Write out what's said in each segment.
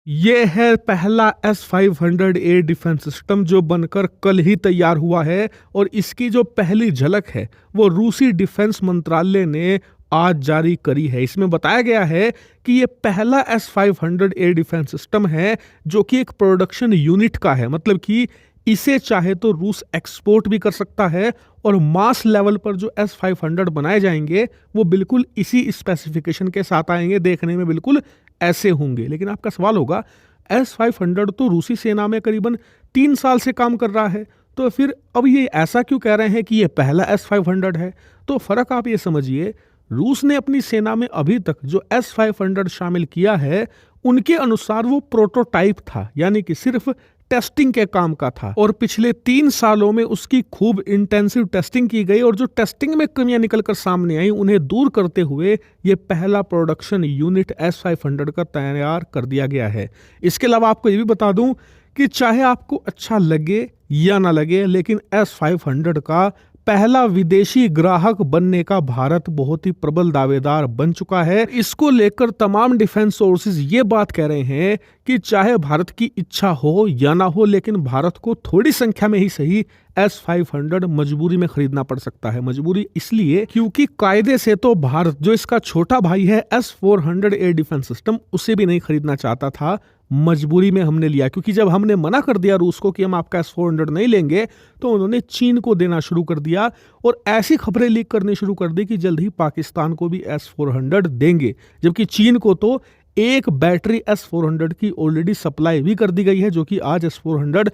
ये है पहला S-500 एयर डिफेंस सिस्टम जो बनकर कल ही तैयार हुआ है और इसकी जो पहली झलक है वो रूसी डिफेंस मंत्रालय ने आज जारी करी है। इसमें बताया गया है कि ये पहला S-500 एयर डिफेंस सिस्टम है जो कि एक प्रोडक्शन यूनिट का है, मतलब कि इसे चाहे तो रूस एक्सपोर्ट भी कर सकता है और मास लेवल पर जो S-500 बनाए जाएंगे वो बिल्कुल इसी स्पेसिफिकेशन के साथ आएंगे, देखने में बिल्कुल ऐसे होंगे। लेकिन आपका सवाल होगा, S-500 तो रूसी सेना में करीबन 3 साल से काम कर रहा है, तो फिर अब ये ऐसा क्यों कह रहे हैं कि ये पहला S-500 है? तो फर्क आप ये समझिए, रूस ने अपनी सेना में अभी तक जो S-500 शामिल किया है उनके अनुसार वो प्रोटोटाइप था, यानी कि सिर्फ टेस्टिंग के काम का था और पिछले 3 सालों में उसकी खूब इंटेंसिव टेस्टिंग की गई और जो टेस्टिंग में कमियां निकलकर सामने आई उन्हें दूर करते हुए ये पहला प्रोडक्शन यूनिट S-500 का तैयार कर दिया गया है। इसके अलावा आपको ये भी बता दूं कि चाहे आपको अच्छा लगे या ना लगे, लेकिन S-500 का पहला विदेशी ग्राहक बनने का भारत बहुत ही प्रबल दावेदार बन चुका है। इसको लेकर तमाम डिफेंस सोर्सेज ये बात कह रहे हैं कि चाहे भारत की इच्छा हो या ना हो, लेकिन भारत को थोड़ी संख्या में ही सही S-500 मजबूरी में खरीदना पड़ सकता है। मजबूरी इसलिए क्योंकि कायदे से तो भारत जो इसका छोटा भाई है S-400 एयर डिफेंस सिस्टम उसे भी नहीं खरीदना चाहता था। मजबूरी में हमने लिया, क्योंकि जब हमने मना कर दिया रूस को कि हम आपका S-400 नहीं लेंगे तो उन्होंने चीन को देना शुरू कर दिया और ऐसी खबरें लीक करनी शुरू कर दी कि जल्द ही पाकिस्तान को भी S-400 देंगे, जबकि चीन को तो एक बैटरी S-400 की ऑलरेडी सप्लाई भी कर दी गई है, जो कि आज S-400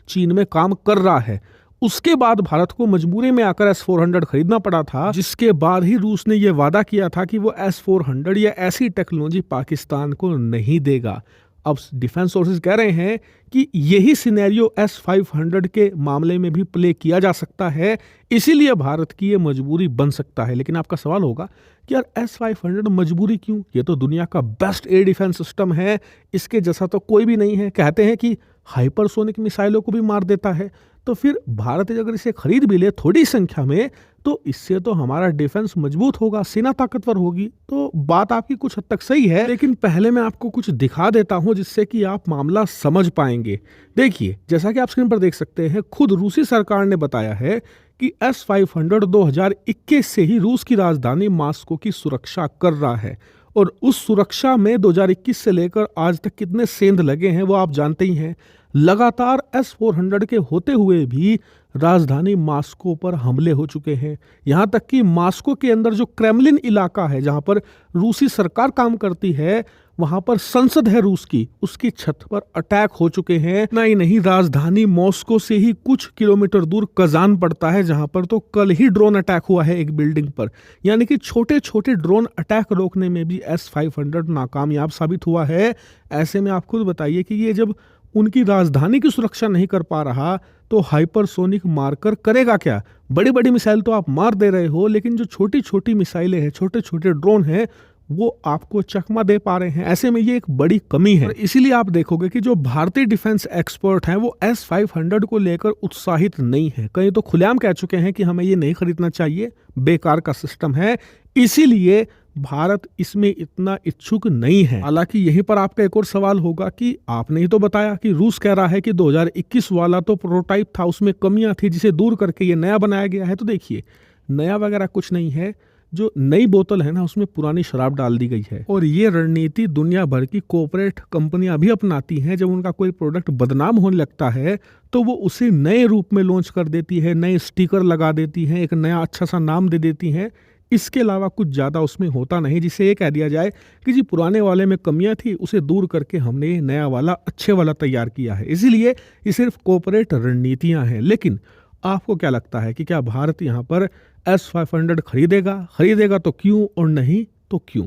चीन में काम कर रहा है। उसके बाद भारत को मजबूरी में आकर S-400 खरीदना पड़ा था, जिसके बाद ही रूस ने यह वादा किया था कि वो S-400 या ऐसी टेक्नोलॉजी पाकिस्तान को नहीं देगा। अब डिफेंस सोर्सेज कह रहे हैं कि यही सिनेरियो S-500 के मामले में भी प्ले किया जा सकता है, इसीलिए भारत की ये मजबूरी बन सकता है। लेकिन आपका सवाल होगा कि यार S-500 मजबूरी क्यों? ये तो दुनिया का बेस्ट एयर डिफेंस सिस्टम है, इसके जैसा तो कोई भी नहीं है। कहते हैं कि हाइपरसोनिक मिसाइलों को भी मार देता है, तो फिर भारत अगर इसे खरीद भी ले थोड़ी संख्या में तो इससे तो हमारा डिफेंस मजबूत होगा, सेना ताकतवर होगी। तो बात आपकी कुछ हद तक सही है, लेकिन पहले मैं आपको कुछ दिखा देता हूं जिससे कि आप मामला समझ पाएंगे। देखिए, जैसा कि आप स्क्रीन पर देख सकते हैं, खुद रूसी सरकार ने बताया है कि S-500 2021 से ही रूस की राजधानी मॉस्को की सुरक्षा कर रहा है और उस सुरक्षा में 2021 से लेकर आज तक कितने सेंध लगे हैं वो आप जानते ही हैं। लगातार S-400 के होते हुए भी राजधानी मॉस्को पर हमले हो चुके हैं। यहां तक कि मॉस्को के अंदर जो क्रेमलिन इलाका है, जहां पर रूसी सरकार काम करती है, वहां पर संसद है रूस की, उसकी छत पर अटैक हो चुके हैं। इतना ही नहीं, राजधानी मॉस्को से ही कुछ किलोमीटर दूर कजान पड़ता है, जहां पर तो कल ही ड्रोन अटैक हुआ है एक बिल्डिंग पर। यानी कि छोटे छोटे ड्रोन अटैक रोकने में भी S-500 नाकामयाब साबित हुआ है। ऐसे में आप खुद बताइए कि ये जब उनकी राजधानी की सुरक्षा नहीं कर पा रहा तो हाइपरसोनिक मारकर करेगा क्या? बड़ी बड़ी मिसाइल तो आप मार दे रहे हो, लेकिन जो छोटी छोटी मिसाइलें हैं, छोटे छोटे ड्रोन हैं, वो आपको चकमा दे पा रहे हैं। ऐसे में ये एक बड़ी कमी है। इसीलिए आप देखोगे कि जो भारतीय डिफेंस एक्सपर्ट हैं वो S-500 को लेकर उत्साहित नहीं है। कई तो खुलेआम कह चुके हैं कि हमें ये नहीं खरीदना चाहिए, बेकार का सिस्टम है। इसीलिए भारत इसमें इतना इच्छुक नहीं है। हालांकि यहीं पर आपका एक और सवाल होगा कि आपने ही तो बताया कि रूस कह रहा है कि 2021 वाला तो प्रोटोटाइप था, उसमें कमियां थी जिसे दूर करके ये नया बनाया गया है। तो देखिए, नया वगैरह कुछ नहीं है। जो नई बोतल है ना, उसमें पुरानी शराब डाल दी गई है और ये रणनीति दुनिया भर की कॉर्पोरेट कंपनियां भी अपनाती हैं। जब उनका कोई प्रोडक्ट बदनाम होने लगता है तो वो उसे नए रूप में लॉन्च कर देती है, नए स्टिकर लगा देती हैं, एक नया अच्छा सा नाम दे देती हैं। इसके अलावा कुछ ज़्यादा उसमें होता नहीं, जिसे ये कह दिया जाए कि जी पुराने वाले में कमियां थी, उसे दूर करके हमने ये नया वाला अच्छे वाला तैयार किया है। इसीलिए ये सिर्फ कॉर्पोरेट रणनीतियां हैं। लेकिन आपको क्या लगता है कि क्या भारत यहाँ पर S-500 खरीदेगा? खरीदेगा तो क्यों, और नहीं तो क्यों?